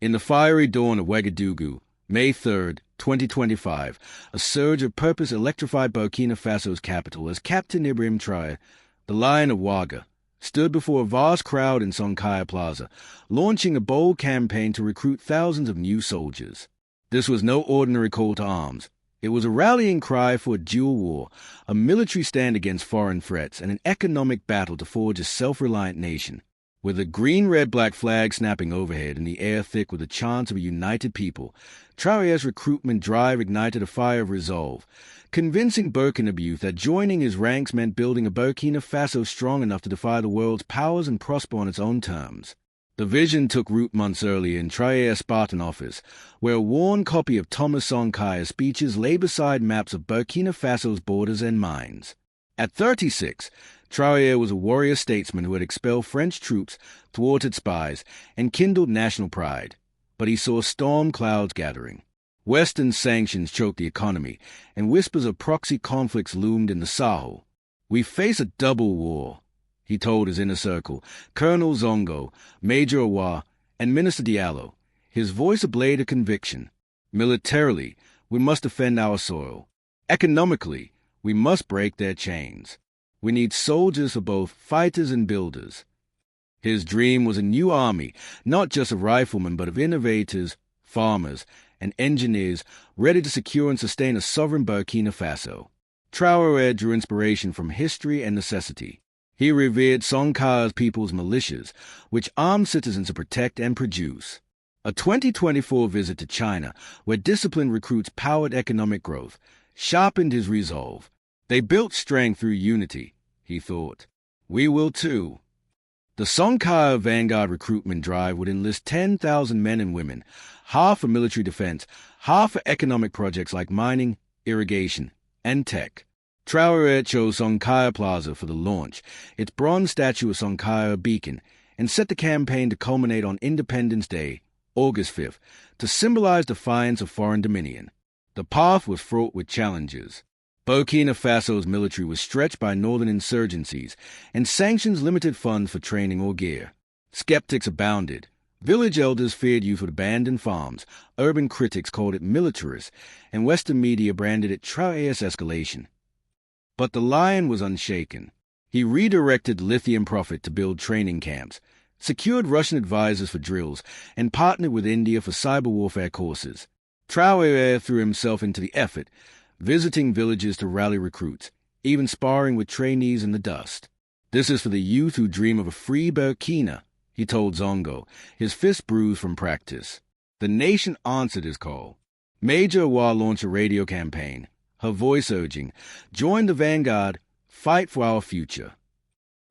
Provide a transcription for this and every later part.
In the fiery dawn of Ouagadougou, May 3, 2025, a surge of purpose electrified Burkina Faso's capital as Captain Ibrahim Traoré, the Lion of Ouaga, stood before a vast crowd in Sonkaya Plaza, launching a bold campaign to recruit thousands of new soldiers. This was no ordinary call to arms. It was a rallying cry for a dual war, a military stand against foreign threats, and an economic battle to forge a self-reliant nation. With a green-red-black flag snapping overhead and the air thick with the chants of a united people, Traoré's recruitment drive ignited a fire of resolve, convincing Burkina youth that joining his ranks meant building a Burkina Faso strong enough to defy the world's powers and prosper on its own terms. The vision took root months earlier in Traoré's Spartan office, where a worn copy of Thomas Sankaya's speeches lay beside maps of Burkina Faso's borders and mines. At 36, Traoré was a warrior statesman who had expelled French troops, thwarted spies, and kindled national pride. But he saw storm clouds gathering. Western sanctions choked the economy, and whispers of proxy conflicts loomed in the Sahel. "We face a double war," he told his inner circle, Colonel Zongo, Major Awa, and Minister Diallo, his voice a blade of conviction. "Militarily, we must defend our soil. Economically, we must break their chains. We need soldiers for both fighters and builders." His dream was a new army, not just of riflemen, but of innovators, farmers, and engineers ready to secure and sustain a sovereign Burkina Faso. Traoré drew inspiration from history and necessity. He revered Sonkaya's people's militias, which armed citizens to protect and produce. A 2024 visit to China, where disciplined recruits powered economic growth, sharpened his resolve. They built strength through unity, he thought. We will too. The Sonkaya Vanguard recruitment drive would enlist 10,000 men and women, half for military defense, half for economic projects like mining, irrigation, and tech. Traoré chose Sonkaya Plaza for the launch, its bronze statue of Sonkaya a beacon, and set the campaign to culminate on Independence Day, August 5th, to symbolize defiance of foreign dominion. The path was fraught with challenges. Burkina Faso's military was stretched by northern insurgencies, and sanctions limited funds for training or gear. Skeptics abounded. Village elders feared youth would abandon farms, urban critics called it militarist, and Western media branded it Traoré's escalation. But the lion was unshaken. He redirected lithium profit to build training camps, secured Russian advisors for drills, and partnered with India for cyber warfare courses. Traoré threw himself into the effort, visiting villages to rally recruits, even sparring with trainees in the dust. "This is for the youth who dream of a free Burkina," he told Zongo, his fist bruised from practice. The nation answered his call. Major Awa launched a radio campaign, her voice urging, "Join the vanguard, fight for our future."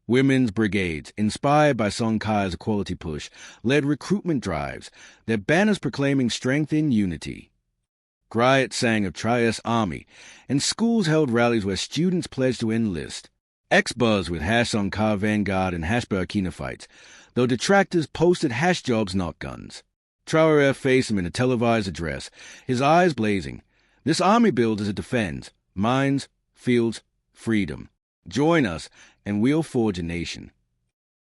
Women's brigades, inspired by Sonkaya's equality push, led recruitment drives, their banners proclaiming strength in unity. Griots sang of Traoré's army, and schools held rallies where students pledged to enlist. X-buzz with #Sonkaya Vanguard and #Burkina fights, though detractors posted #jobs not guns. Traoré faced them in a televised address, his eyes blazing. "This army builds as it defends. Mines, fields, freedom. Join us, and we'll forge a nation."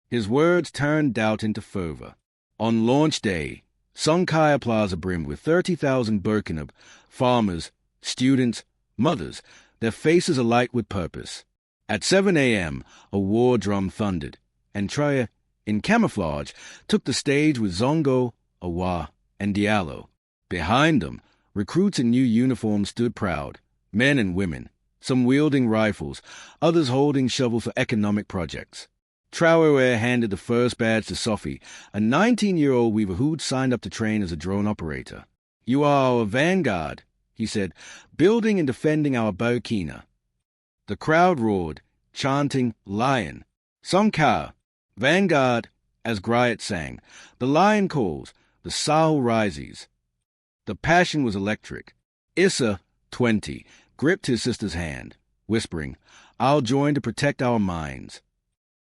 His words turned doubt into fervor. On launch day, Sonkaya Plaza brimmed with 30,000 Burkina farmers, students, mothers, their faces alight with purpose. At 7 a.m., a war drum thundered, and Traoré, in camouflage, took the stage with Zongo, Awa, and Diallo. Behind them, recruits in new uniforms stood proud, men and women, some wielding rifles, others holding shovels for economic projects. Traoré handed the first badge to Sophie, a 19-year-old weaver who'd signed up to train as a drone operator. "You are our vanguard," he said, "building and defending our Burkina." The crowd roared, chanting, "Lion! Sonkaya! Vanguard!" as griots sang. "The lion calls, the Sahel rises." The passion was electric. Issa, 20, gripped his sister's hand, whispering, "I'll join to protect our mines."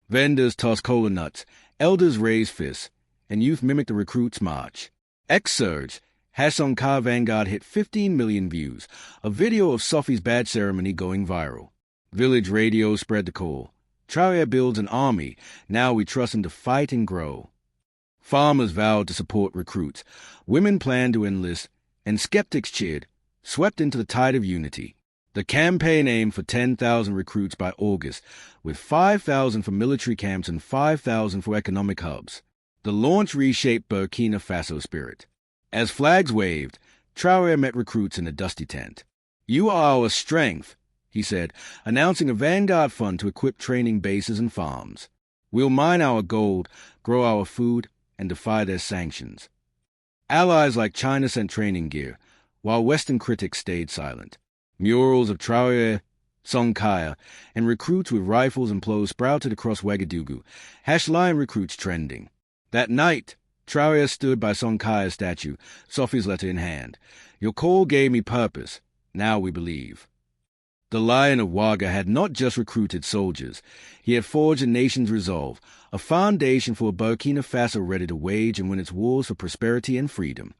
Vendors tossed cola nuts, elders raised fists, and youth mimicked the recruits' march. X-Surge, #Sonkaya Vanguard hit 15 million views, a video of Sophie's badge ceremony going viral. Village radio spread the call. Traoré builds an army, now we trust him to fight and grow. Farmers vowed to support recruits. Women planned to enlist, and skeptics cheered, swept into the tide of unity. The campaign aimed for 10,000 recruits by August, with 5,000 for military camps and 5,000 for economic hubs. The launch reshaped Burkina Faso spirit. As flags waved, Traoré met recruits in a dusty tent. "You are our strength," he said, announcing a vanguard fund to equip training bases and farms. "We'll mine our gold, grow our food, and defy their sanctions." Allies like China sent training gear, while Western critics stayed silent. Murals of Traoré, Sonkaya, and recruits with rifles and plows sprouted across Ouagadougou, Hashline recruits trending. That night, Traoré stood by Sonkaya's statue, Sophie's letter in hand. "Your call gave me purpose. Now we believe." The Lion of Ouaga had not just recruited soldiers. He had forged a nation's resolve, a foundation for a Burkina Faso ready to wage and win its wars for prosperity and freedom.